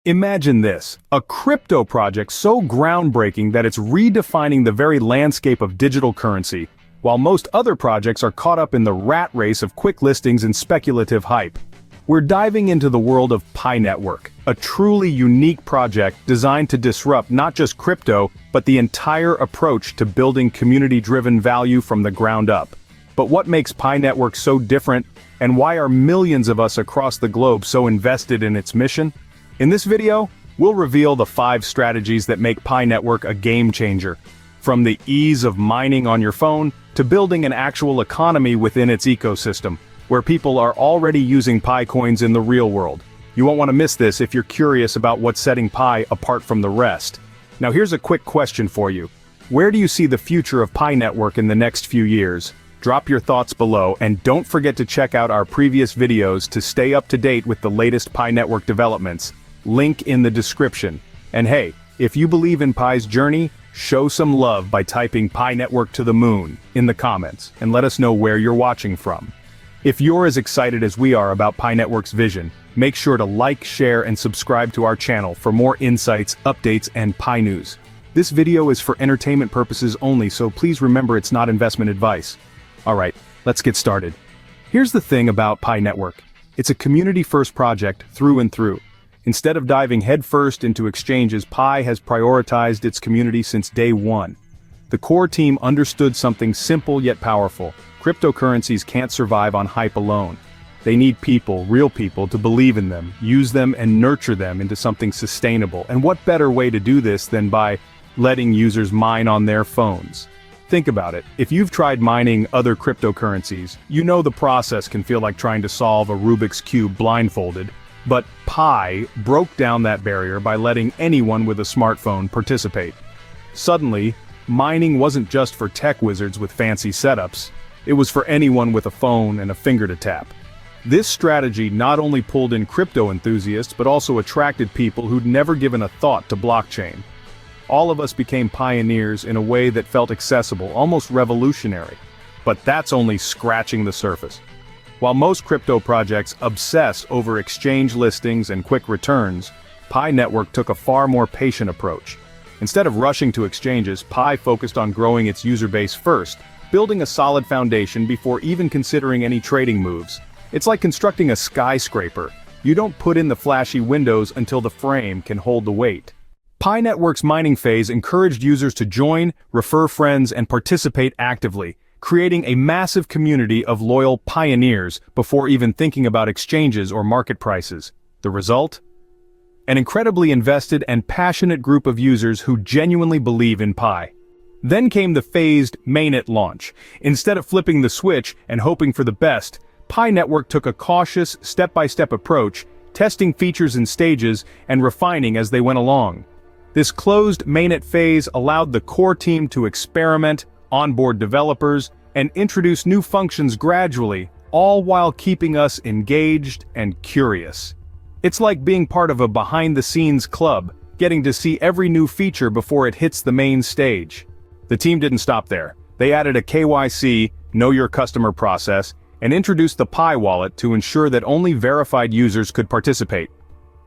Imagine this, a crypto project so groundbreaking that it's redefining the very landscape of digital currency, while most other projects are caught up in the rat race of quick listings and speculative hype. We're diving into the world of Pi Network, a truly unique project designed to disrupt not just crypto, but the entire approach to building community-driven value from the ground up. But what makes Pi Network so different, and why are millions of us across the globe so invested in its mission? In this video, we'll reveal the 5 strategies that make Pi Network a game-changer. From the ease of mining on your phone, to building an actual economy within its ecosystem, where people are already using Pi coins in the real world. You won't want to miss this if you're curious about what's setting Pi apart from the rest. Now here's a quick question for you. Where do you see the future of Pi Network in the next few years? Drop your thoughts below, and don't forget to check out our previous videos to stay up to date with the latest Pi Network developments. Link in the description. And hey, if you believe in Pi's journey, show some love by typing Pi Network to the moon in the comments, and let us know where you're watching from. If you're as excited as we are about Pi Network's vision, make sure to like, share, and subscribe to our channel for more insights, updates, and Pi news. This video is for entertainment purposes only, so please remember it's not investment advice. Alright, let's get started. Here's the thing about Pi Network. It's a community-first project through and through. Instead of diving headfirst into exchanges, Pi has prioritized its community since day one. The core team understood something simple yet powerful. Cryptocurrencies can't survive on hype alone. They need people, real people, to believe in them, use them, and nurture them into something sustainable. And what better way to do this than by letting users mine on their phones? Think about it. If you've tried mining other cryptocurrencies, you know the process can feel like trying to solve a Rubik's Cube blindfolded. But Pi broke down that barrier by letting anyone with a smartphone participate. Suddenly, mining wasn't just for tech wizards with fancy setups. It was for anyone with a phone and a finger to tap. This strategy not only pulled in crypto enthusiasts but also attracted people who'd never given a thought to blockchain. All of us became pioneers in a way that felt accessible, almost revolutionary. But that's only scratching the surface. While most crypto projects obsess over exchange listings and quick returns, Pi Network took a far more patient approach. Instead of rushing to exchanges, Pi focused on growing its user base first, building a solid foundation before even considering any trading moves. It's like constructing a skyscraper. You don't put in the flashy windows until the frame can hold the weight. Pi Network's mining phase encouraged users to join, refer friends, and participate actively, creating a massive community of loyal pioneers before even thinking about exchanges or market prices. The result? An incredibly invested and passionate group of users who genuinely believe in Pi. Then came the phased Mainnet launch. Instead of flipping the switch and hoping for the best, Pi Network took a cautious, step-by-step approach, testing features in stages and refining as they went along. This closed Mainnet phase allowed the core team to experiment, onboard developers, and introduce new functions gradually, all while keeping us engaged and curious. It's like being part of a behind-the-scenes club, getting to see every new feature before it hits the main stage. The team didn't stop there. They added a KYC, Know Your Customer process, and introduced the Pi wallet to ensure that only verified users could participate.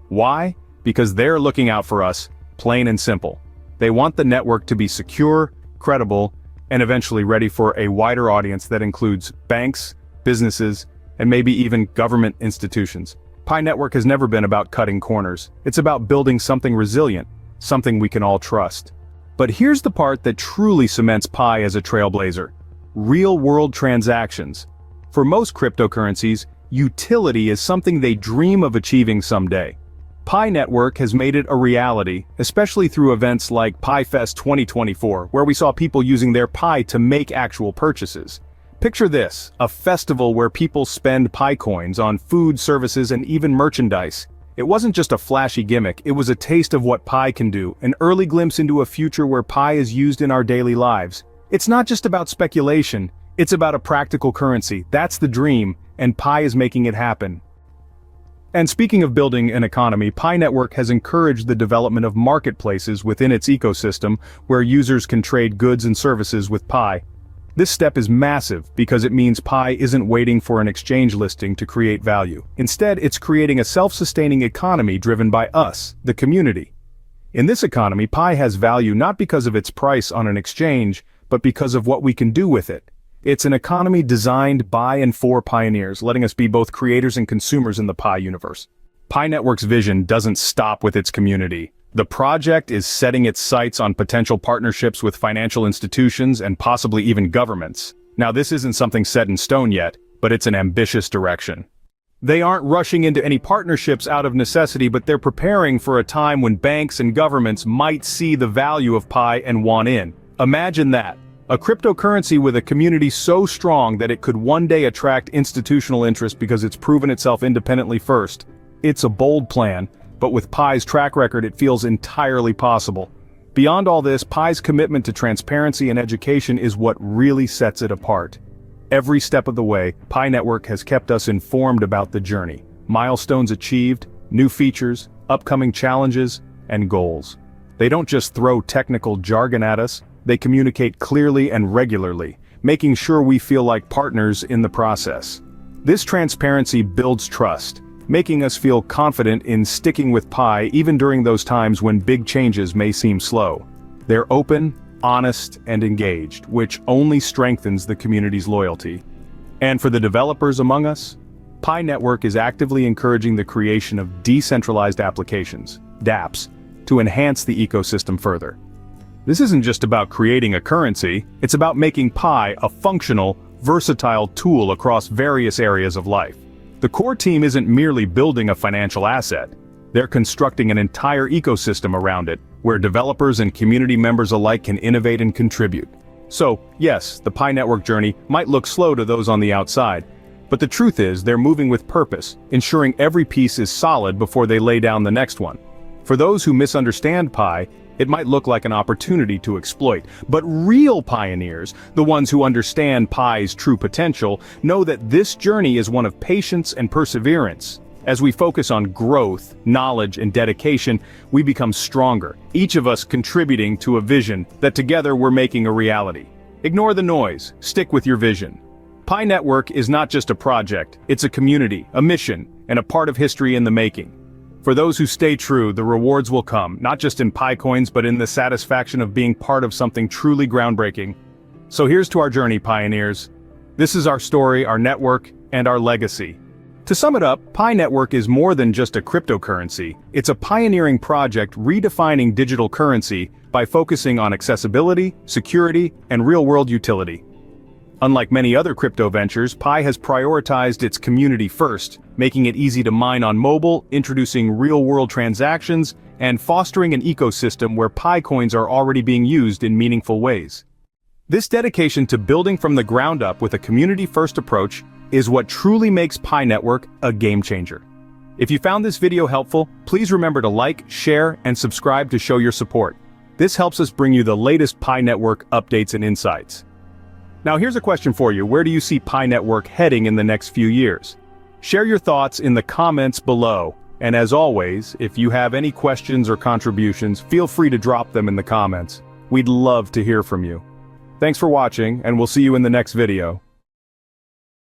Why? Because they're looking out for us, plain and simple. They want the network to be secure, credible, and eventually ready for a wider audience that includes banks, businesses, and maybe even government institutions. Pi Network has never been about cutting corners. It's about building something resilient, something we can all trust. But here's the part that truly cements Pi as a trailblazer: real-world transactions. For most cryptocurrencies, utility is something they dream of achieving someday. Pi Network has made it a reality, especially through events like PiFest 2024, where we saw people using their Pi to make actual purchases. Picture this, a festival where people spend Pi coins on food, services, and even merchandise. It wasn't just a flashy gimmick, it was a taste of what Pi can do, an early glimpse into a future where Pi is used in our daily lives. It's not just about speculation, it's about a practical currency. That's the dream, and Pi is making it happen. And speaking of building an economy, Pi Network has encouraged the development of marketplaces within its ecosystem where users can trade goods and services with Pi. This step is massive because it means Pi isn't waiting for an exchange listing to create value. Instead, it's creating a self-sustaining economy driven by us, the community. In this economy, Pi has value not because of its price on an exchange, but because of what we can do with it. It's an economy designed by and for pioneers, letting us be both creators and consumers in the Pi universe. Pi Network's vision doesn't stop with its community. The project is setting its sights on potential partnerships with financial institutions and possibly even governments. Now, this isn't something set in stone yet, but it's an ambitious direction. They aren't rushing into any partnerships out of necessity, but they're preparing for a time when banks and governments might see the value of Pi and want in. Imagine that. A cryptocurrency with a community so strong that it could one day attract institutional interest because it's proven itself independently first. It's a bold plan, but with Pi's track record it feels entirely possible. Beyond all this, Pi's commitment to transparency and education is what really sets it apart. Every step of the way, Pi Network has kept us informed about the journey, milestones achieved, new features, upcoming challenges, and goals. They don't just throw technical jargon at us, they communicate clearly and regularly, making sure we feel like partners in the process. This transparency builds trust, making us feel confident in sticking with Pi even during those times when big changes may seem slow. They're open, honest, and engaged, which only strengthens the community's loyalty. And for the developers among us, Pi Network is actively encouraging the creation of decentralized applications, dApps, to enhance the ecosystem further. This isn't just about creating a currency, it's about making Pi a functional, versatile tool across various areas of life. The core team isn't merely building a financial asset, they're constructing an entire ecosystem around it, where developers and community members alike can innovate and contribute. So, yes, the Pi Network journey might look slow to those on the outside, but the truth is they're moving with purpose, ensuring every piece is solid before they lay down the next one. For those who misunderstand Pi, it might look like an opportunity to exploit, but real pioneers, the ones who understand Pi's true potential, know that this journey is one of patience and perseverance. As we focus on growth, knowledge, and dedication, we become stronger, each of us contributing to a vision that together we're making a reality. Ignore the noise, stick with your vision. Pi Network is not just a project, it's a community, a mission, and a part of history in the making. For those who stay true, the rewards will come, not just in Pi coins but in the satisfaction of being part of something truly groundbreaking. So here's to our journey, pioneers. This is our story, our network, and our legacy. To sum it up, Pi Network is more than just a cryptocurrency. It's a pioneering project redefining digital currency by focusing on accessibility, security, and real-world utility. Unlike many other crypto ventures, Pi has prioritized its community first, making it easy to mine on mobile, introducing real-world transactions, and fostering an ecosystem where Pi coins are already being used in meaningful ways. This dedication to building from the ground up with a community-first approach is what truly makes Pi Network a game-changer. If you found this video helpful, please remember to like, share, and subscribe to show your support. This helps us bring you the latest Pi Network updates and insights. Now here's a question for you. Where do you see Pi Network heading in the next few years? Share your thoughts in the comments below. And as always, if you have any questions or contributions, feel free to drop them in the comments. We'd love to hear from you. Thanks for watching, and we'll see you in the next video.